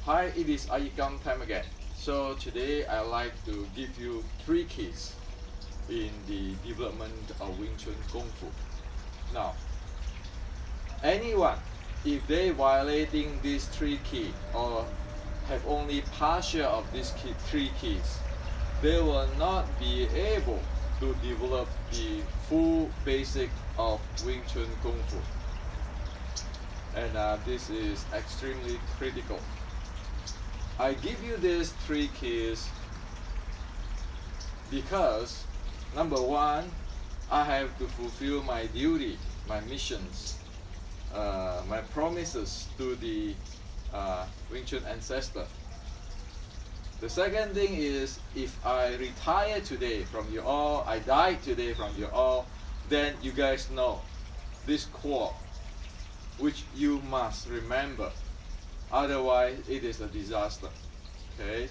Hi, it is iYikKam time again. So today I like to give you 3 keys in the development of Wing Chun Kung Fu. Now, anyone, if they violating these 3 keys or have only partial of these 3 keys, they will not be able to develop the full basic of Wing Chun Kung Fu. And this is extremely critical. I give you these 3 keys because number 1, I have to fulfill my duty, my missions, my promises to the Wing Chun ancestor. The second thing is, if I retire today from you all, I die today from you all, then you guys know this quote, which you must remember. Otherwise, it is a disaster. Okay?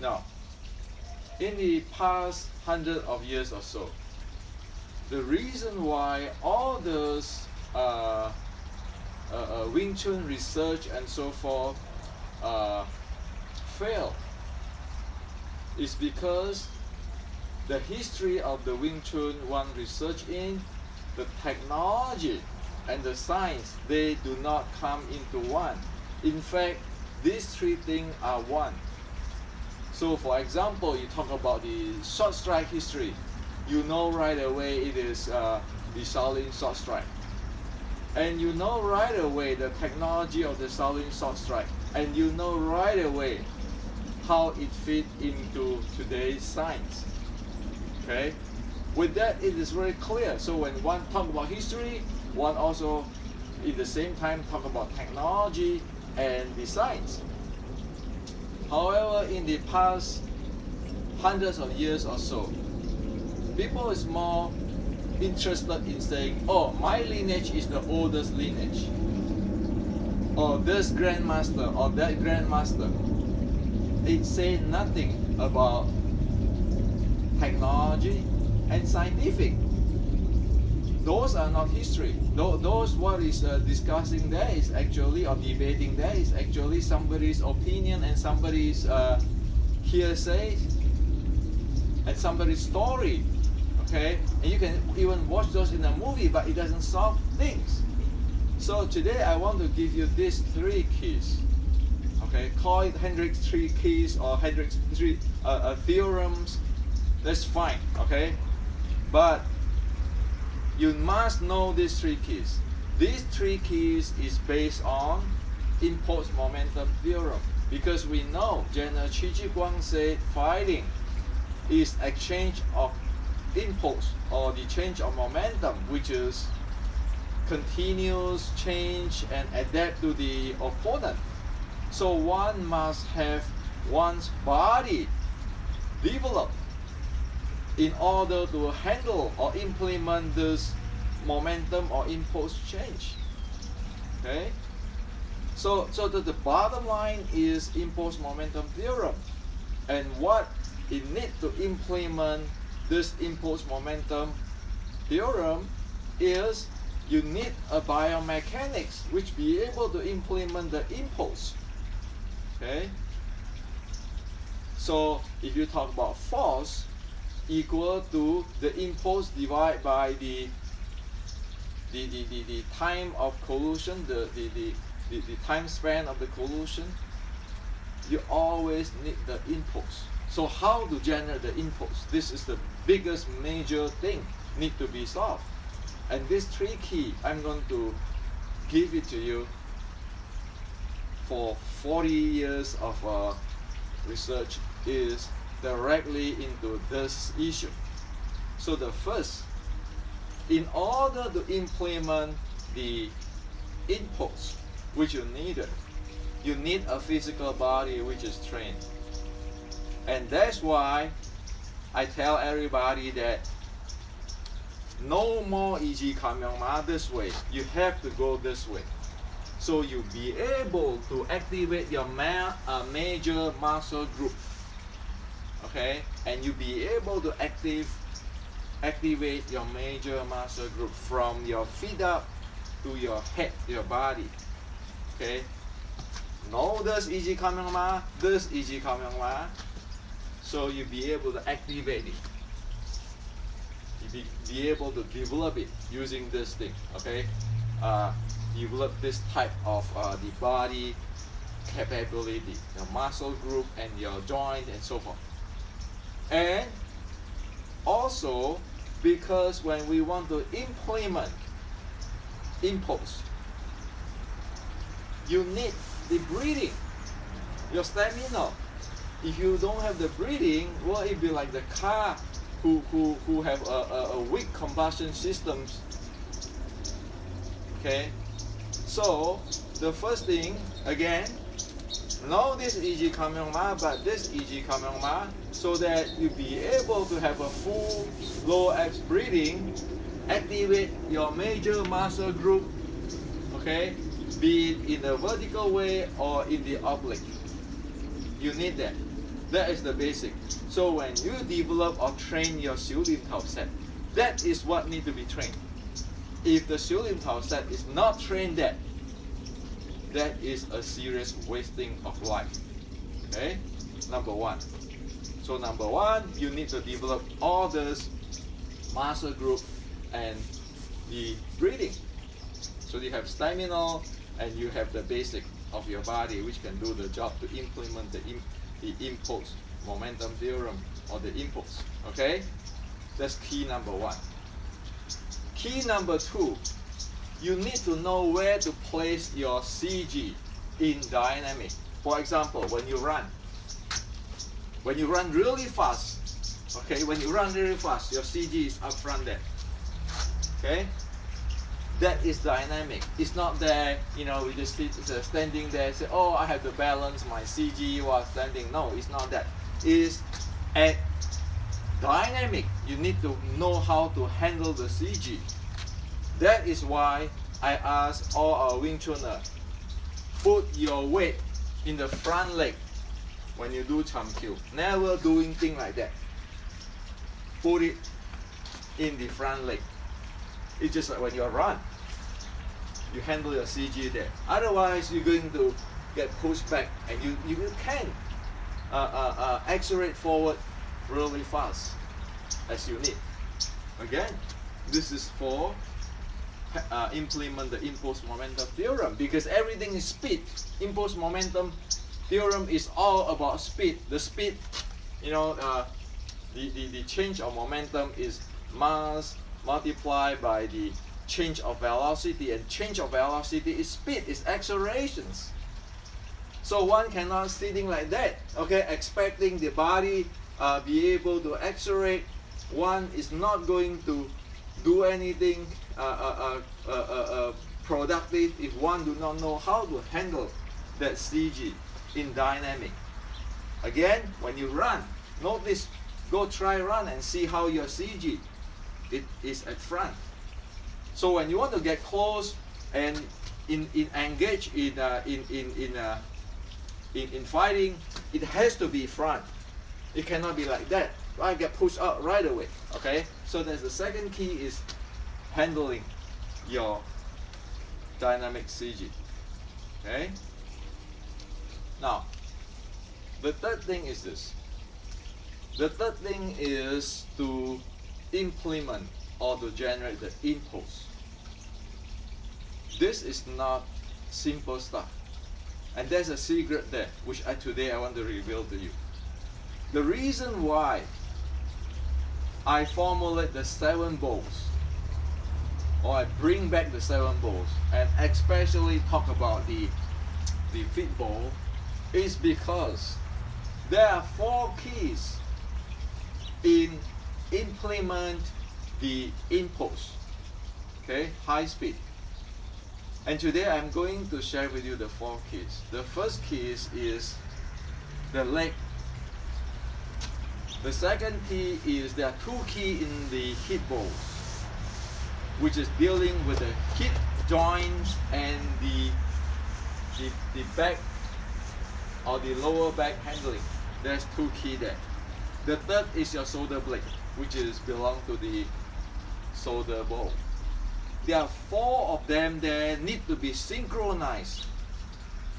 Now, in the past 100 of years or so, the reason why all those Wing Chun research and so forth fail is because the history of the Wing Chun one research in, the technology and the science, they do not come into one. In fact, these 3 things are one. So for example, you talk about the short strike history, you know right away it is the Shaolin short strike. And you know right away the technology of the Shaolin short strike. And you know right away how it fits into today's science. Okay? With that, it is very clear. So when one talk about history, one also at the same time talk about technology and the science. However, in the past hundreds of years or so, people is more interested in saying, oh, my lineage is the oldest lineage, or this grandmaster or that grandmaster. It says nothing about technology and scientific. Those are not history. Those what is discussing there is actually, or debating there is actually somebody's opinion and somebody's hearsay and somebody's story. Okay, and you can even watch those in a movie, but it doesn't solve things. So today I want to give you these 3 keys. Okay, call it Hendrix 3 keys or Hendrix 3 theorems. That's fine. Okay, but you must know these 3 keys. These 3 keys is based on impulse momentum theorem, because we know General Chi Chi Guang said fighting is exchange of impulse or the change of momentum, which is continuous change and adapt to the opponent. So one must have one's body developed in order to handle or implement this momentum or impulse change. Okay? So the bottom line is impulse momentum theorem. And what it needs to implement this impulse momentum theorem is you need a biomechanics which be able to implement the impulse. Okay? So if you talk about force, equal to the impulse divided by the time of collision, the time span of the collision, you always need the impulse. So how to generate the impulse? This is the biggest major thing need to be solved. And this 3 key, I'm going to give it to you for 40 years of research is directly into this issue. So the first, in order to implement the impulse which you need a physical body which is trained. And that's why I tell everybody that no more iYikKam this way. You have to go this way. So you be able to activate your major muscle group. Okay, and you be able to activate your major muscle group from your feet up to your head, your body. Okay, No, this iYikKam, this iYikKam. So you'll be able to activate it. You'll be able to develop it using this thing, okay? Develop this type of the body capability, your muscle group and your joint and so forth. And also, because when we want to implement impulse, you need the breathing, your stamina. If you don't have the breathing, well, it'd be like the car who have a weak combustion systems. Okay, so the first thing, again, know this iYikKam, but this iYikKam, so that you be able to have a full low abs breathing, activate your major muscle group, okay, be it in the vertical way or in the oblique. You need that. That is the basic. So when you develop or train your 小念頭 set, that is what need to be trained. If the 小念頭 set is not trained, that is a serious wasting of life. Okay, number one. So number one, you need to develop all this muscle group and the breathing. So you have stamina and you have the basic of your body which can do the job to implement the impulse momentum theorem or the impulse. Okay, that's key number one. Key number two, you need to know where to place your CG in dynamic. For example, when you run really fast, okay, when you run really fast, your CG is up front there. Okay, that is dynamic. It's not there, you know, we just standing there and say, oh, I have to balance my CG while standing. No, it's not that. It's at dynamic. You need to know how to handle the CG. That is why I ask all our Wing Chunner, put your weight in the front leg when you do Cham Kyu. Never doing thing like that. Put it in the front leg. It's just like when you run, you handle your CG there. Otherwise, you're going to get pushed back, and you can accelerate forward really fast as you need. Again, this is for implement the impulse momentum theorem, because everything is speed. Impulse momentum theorem is all about speed. The speed, you know, the change of momentum is mass multiplied by the change of velocity, and change of velocity is speed, is accelerations. So one cannot sitting like that, okay, expecting the body be able to accelerate. One is not going to do anything productive if one do not know how to handle that CG in dynamic. Again, when you run, notice, go try run and see how your CG it is at front. So when you want to get close and engage in fighting, it has to be front. It cannot be like that. I get pushed out right away. Okay. So that's the second key, is handling your dynamic CG. Okay. Now, the third thing is this. The third thing is to implement or to generate the impulse. This is not simple stuff, and there's a secret there which today I want to reveal to you. The reason why I formulate the 7 bowls, or I bring back the 7 bowls, and especially talk about the fit bowl, is because there are 4 keys in implement the impulse, okay, high speed. And today I'm going to share with you the 4 keys. The first key is the leg. The second key is there are 2 keys in the hip bowls, which is dealing with the hip joints and the back or the lower back handling. There's 2 keys there. The third is your shoulder blade, which is belong to the shoulder bowl. There are 4 of them that need to be synchronized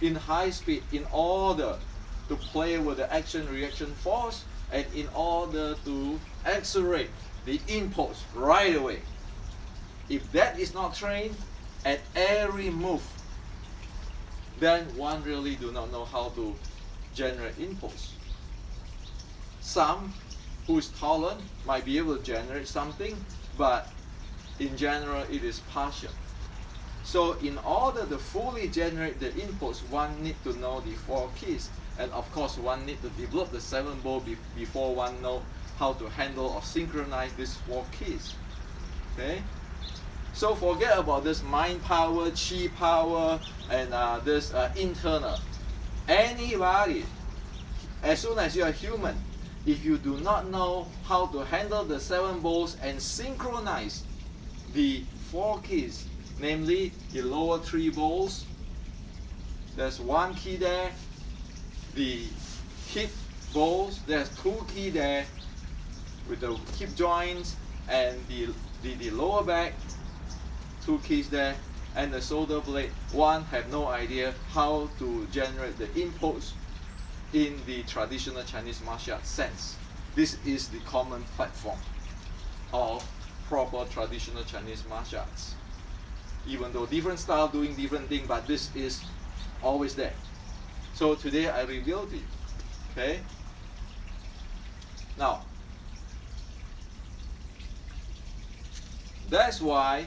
in high speed in order to play with the action-reaction force and in order to accelerate the impulse right away. If that is not trained at every move, then one really do not know how to generate impulse. Some who is tolerant might be able to generate something, but in general it is partial. So in order to fully generate the impulse, one need to know the 4 keys, and of course one need to develop the 7 ball before one know how to handle or synchronize these 4 keys. Okay? So forget about this mind power, chi power, and this internal. Anybody, as soon as you are human, if you do not know how to handle the 7 balls and synchronize the 4 keys, namely the lower 3 balls, there's 1 key there, the hip balls, there's 2 keys there with the hip joints, and the lower back, 2 keys there, and the shoulder blade, one have no idea how to generate the impulse in the traditional Chinese martial arts sense. This is the common platform of proper traditional Chinese martial arts. Even though different style doing different thing, but this is always there. So today I revealed it. Okay? Now, that's why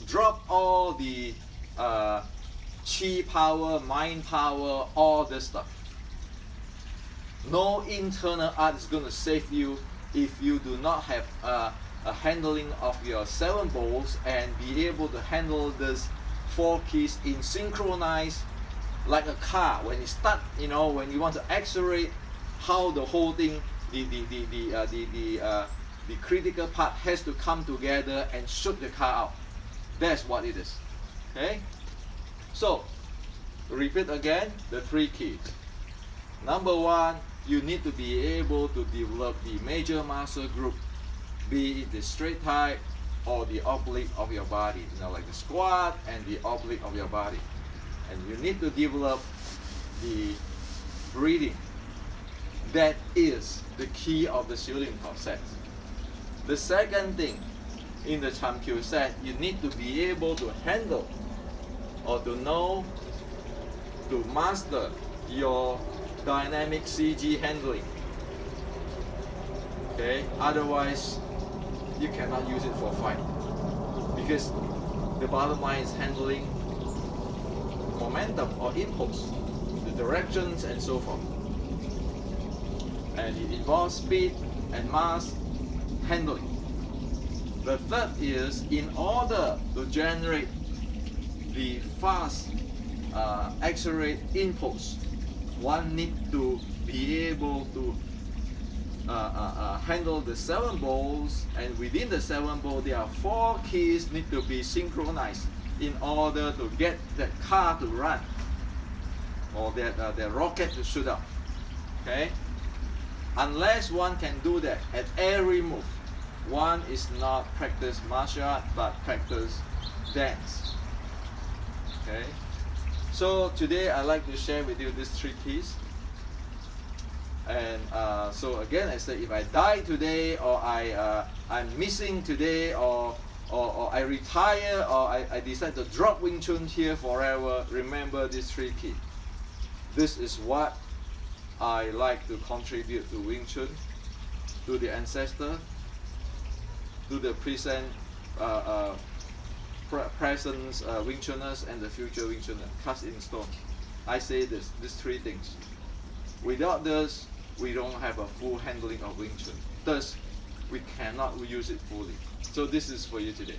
drop all the chi power, mind power, all this stuff. No internal art is going to save you if you do not have a handling of your 7 balls and be able to handle this 4 keys in synchronize like a car. When you start, you know, when you want to accelerate, how the whole thing, the critical part has to come together and shoot the car out. That's what it is. Okay? So, repeat again the 3 keys. Number 1, you need to be able to develop the major muscle group, be it the straight type or the oblique of your body, you know, like the squat and the oblique of your body. And you need to develop the breathing. That is the key of the shooting set. The second thing, in the Chamkyu set, you need to be able to handle or to know, to master your dynamic CG handling. Okay, otherwise you cannot use it for fight, because the bottom line is handling momentum or impulse, the directions and so forth. And it involves speed and mass handling. The third is, in order to generate the fast accelerate impulse, one needs to be able to handle the 7 balls, and within the 7 balls there are 4 keys need to be synchronized in order to get that car to run or that rocket to shoot up. Okay? Unless one can do that at every move, one is not practice martial art but practice dance. Okay? So today I like to share with you these 3 keys. And so again, I said, if I die today, or I'm missing today, or I retire, or I decide to drop Wing Chun here forever, remember these 3 keys. This is what I like to contribute to Wing Chun, to the ancestor, to the present Wing Chuners and the future Wing Chuners, cast in stone. I say this, these 3 things. Without this, we don't have a full handling of Wing Chun. Thus, we cannot use it fully. So this is for you today.